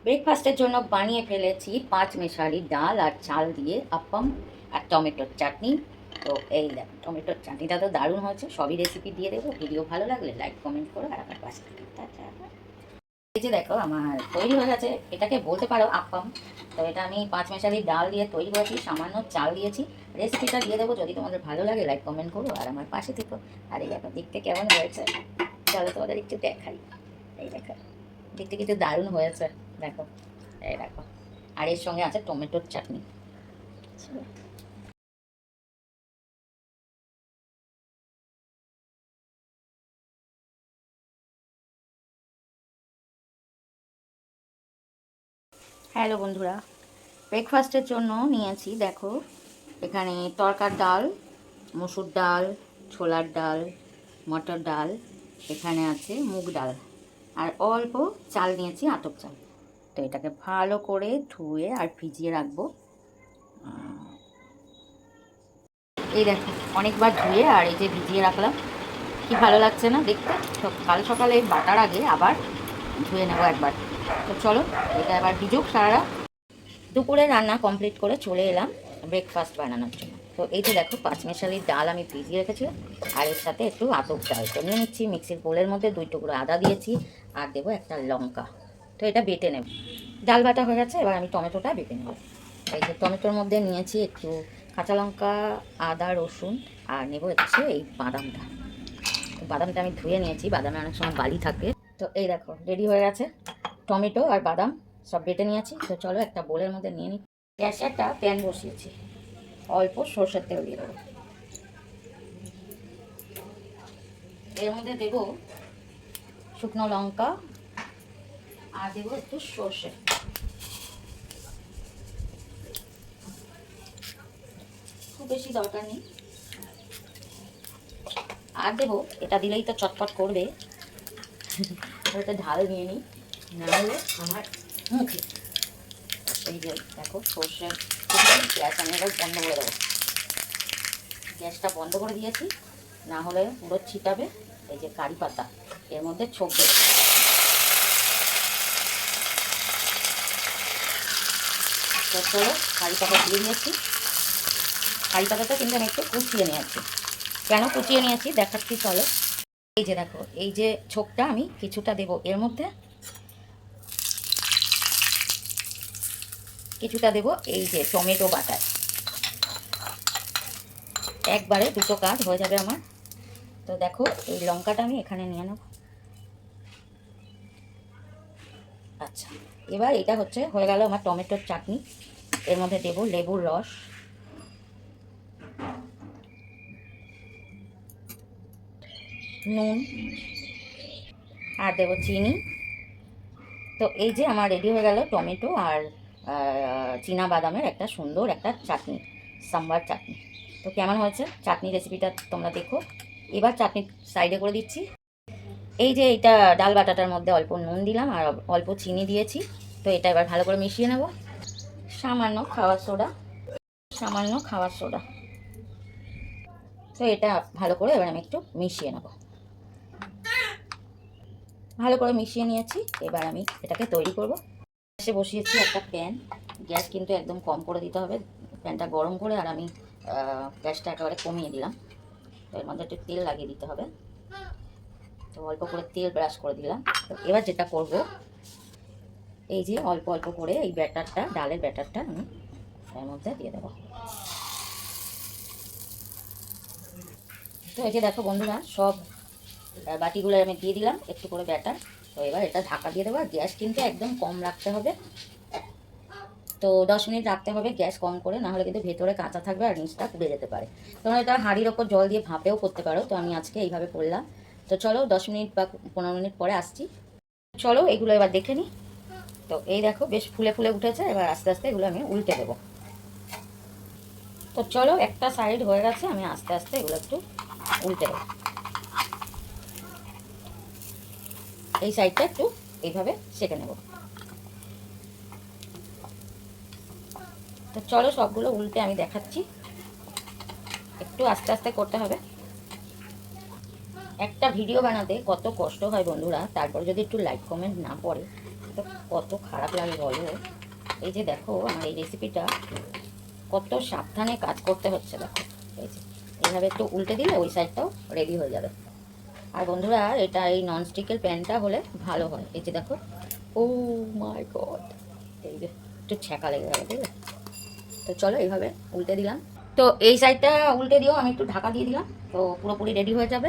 ব্রেকফাস্টের জন্য বানিয়ে ফেলেছি 5 মেশালি ডাল আর চাল দিয়ে আপ্পাম আর টমেটোর চাটনি। তো এই দেখো টমেটোর চাটনিটা তো দারুণ হয়েছে। সবই রেসিপি দিয়ে দেবো। ভিডিও ভালো লাগলে লাইক কমেন্ট করো আর আমার পাশে থেকো। এই যে দেখো আমার তৈরি হয়ে গেছে। এটাকে বলতে পারো আপ্পাম। তো এটা আমি 5 মেশালি ডাল দিয়ে তৈরি করেছি, সামান্য চাল দিয়েছি। রেসিপিটা দিয়ে দেবো, যদি তোমাদের ভালো লাগে লাইক কমেন্ট করো আর আমার পাশে থেকো। আর এই দেখো দেখতে কেমন হয়েছে, চলো তোমাদের একটু দেখাই। এই দেখো দেখতে কিন্তু দারুণ হয়েছে। দেখো এই দেখো, আর এর সঙ্গে আছে টমেটোর চাটনি। হ্যালো বন্ধুরা, ব্রেকফাস্টের জন্য নিয়েছি দেখো এখানে তরকার ডাল, মসুর ডাল, ছোলার ডাল, মটর ডাল, এখানে আছে মুগ ডাল, আর অল্প চাল নিয়েছি, আতপ চাল। তো এটাকে ভালো করে ধুয়ে আর ভিজিয়ে রাখবো। এই দেখো অনেকবার ধুয়ে আর এই যে ভিজিয়ে রাখলাম। কি ভালো লাগছে না দেখতে? তো কাল সকালে বাটার আগে আবার ধুয়ে নেবো একবার। তো চলো এটা এবার ভিজুক সারা রাত। দুপুরে রান্না কমপ্লিট করে চলে এলাম ব্রেকফাস্ট বানানোর জন্য। তো এই যে দেখো 5 মেশালি ডাল আমি ভিজিয়ে রেখেছিলাম, আর এর সাথে একটু আতপ ডাল তো নিয়ে নিচ্ছি। মিক্সির বোলের মধ্যে 2 টুকরো আদা দিয়েছি, আর দেবো একটা লঙ্কা। তো এটা বেটে নেব। ডাল বাটা হয়ে গেছে, এবার আমি টমেটোটা বেটে নেব। এই যে টমেটোর মধ্যে নিয়েছি একটু কাঁচা লঙ্কা, আদা, রসুন, আর নেব হচ্ছে এই বাদামটা। বাদামটা আমি ধুয়ে নিয়েছি, বাদামে অনেক সময় বালি থাকে। তো এই দেখো রেডি হয়ে গেছে, টমেটো আর বাদাম সব বেটে নিয়েছি। তো চলো একটা বোলের মধ্যে নিয়ে নিই। গ্যাসে একটা প্যান বসিয়েছি, অল্প সর্ষের তেল দিয়ে দেবো। এর মধ্যে দেব শুকনো লঙ্কা, আর দেবো একটু সর্ষে, খুব বেশি দরকার নেই। আর দেবো, এটা দিলেই তো চটপট করবে, একটা ঢাল নিয়ে নিই, না হলে আমার মুখে। এই যে দেখো সর্ষে, গ্যাস আমি এবার বন্ধ করে দেবো। গ্যাসটা বন্ধ করে দিয়েছি, না হলে পুরো ছিটাবে। এই যে কারি পাতা এর মধ্যে ছোপ দেবো। তো চলো কারি পাতা দিয়ে দিয়েছি। কারি পাতাটা কিন্তু আমি একটু কুচিয়ে নিয়েছি। কেন কুচিয়ে নিয়েছি দেখাচ্ছি চলো। এই যে দেখো এই যে ছোপটা আমি কিছুটা দেবো এর মধ্যে, কিছুটা দেবো এই যে টমেটো বাটায়। একবারে দুটো কাজ হয়ে যাবে আমার। তো দেখো এই লঙ্কাটা আমি এখানে নিয়ে নেব। আচ্ছা, এবার এটা হচ্ছে হয়ে গেল আমার টমেটোর চাটনি। এর মধ্যে দেবো লেবুর রস, নুন, আর দেবো চিনি। তো এই যে আমার রেডি হয়ে গেল টমেটো আর চীনা বাদামের একটা সুন্দর একটা চাটনি, সাম্বার চাটনি। তো কেমন হয়েছে চাটনি রেসিপিটা তোমরা দেখো। এবার চাটনি সাইডে করে দিচ্ছি। এই যে এটা ডাল বাটাটার মধ্যে অল্প নুন দিলাম আর অল্প চিনি দিয়েছি। তো এটা এবার ভালো করে মিশিয়ে নেব। সামান্য খাওয়ার সোডা, সামান্য খাওয়ার সোডা। তো এটা ভালো করে এবার আমি একটু মিশিয়ে নেব। ভালো করে মিশিয়ে নিয়েছি, এবার আমি এটাকে তৈরি করব। গ্যাসে বসিয়েছি একটা প্যান। গ্যাস কিন্তু একদম কম করে দিতে হবে। প্যানটা গরম করে আর আমি গ্যাসটা একেবারে কমিয়ে দিলাম। তো এর মধ্যে একটু তেল লাগিয়ে দিতে হবে। তো অল্প করে তেল ব্রাশ করে দিলাম। তো এবার যেটা করব, এই যে অল্প অল্প করে এই ব্যাটারটা, ডালের ব্যাটারটা আমি এর মধ্যে দিয়ে দেবো। তো এই যে দেখো বন্ধুরা সব বাটিগুলো আমি দিয়ে দিলাম একটু করে ব্যাটার। তো এবার এটা ঢাকা দিয়ে দেবো। আর গ্যাস কিন্তু একদম কম রাখতে হবে। তো 10 মিনিট রাখতে হবে গ্যাস কম করে, না হলে কিন্তু ভেতরে কাঁচা থাকবে আর নিচটা পুড়ে যেতে পারে। তোমরা এটা হাঁড়ির ওপর জল দিয়ে ভাপেও করতে পারো। তো আমি আজকে এইভাবে করলাম। তো চলো 10 মিনিট বা 15 মিনিট পরে আসছি। চলো এগুলো এবার দেখে নিই। তো এই দেখো বেশ ফুলে ফুলে উঠেছে। এবার আস্তে আস্তে এগুলো আমি উল্টে দেবো। তো চলো একটা সাইড হয়ে গেছে, আমি আস্তে আস্তে এগুলো একটু উল্টে দেবো। এই সাইডটা একটু এইভাবে সেঁকে নেব। তো চলো সবগুলো উল্টে আমি দেখাচ্ছি। একটু আস্তে আস্তে করতে হবে। একটা ভিডিও বানাতে কত কষ্ট হয় বন্ধুরা, তারপর যদি একটু লাইক কমেন্ট না পড়ে তো কত খারাপ লাগে বলো। এই যে দেখো আমার এই রেসিপিটা কত সাবধানে কাজ করতে হচ্ছে দেখো। এই যে এইভাবে একটু উল্টে দিলে ওই সাইডটাও রেডি হয়ে যাবে। আর বন্ধুরা এটা এই ননস্টিকের প্যানটা হলে ভালো হয়। এই যে দেখো, ও মাই গড, এই যে একটু ছ্যাঁকা লেগে গেল, ঠিক আছে। তো চলো এইভাবে উল্টে দিলাম। তো এই সাইডটা উল্টে দিও, আমি একটু ঢাকা দিয়ে দিলাম, তো পুরোপুরি রেডি হয়ে যাবে।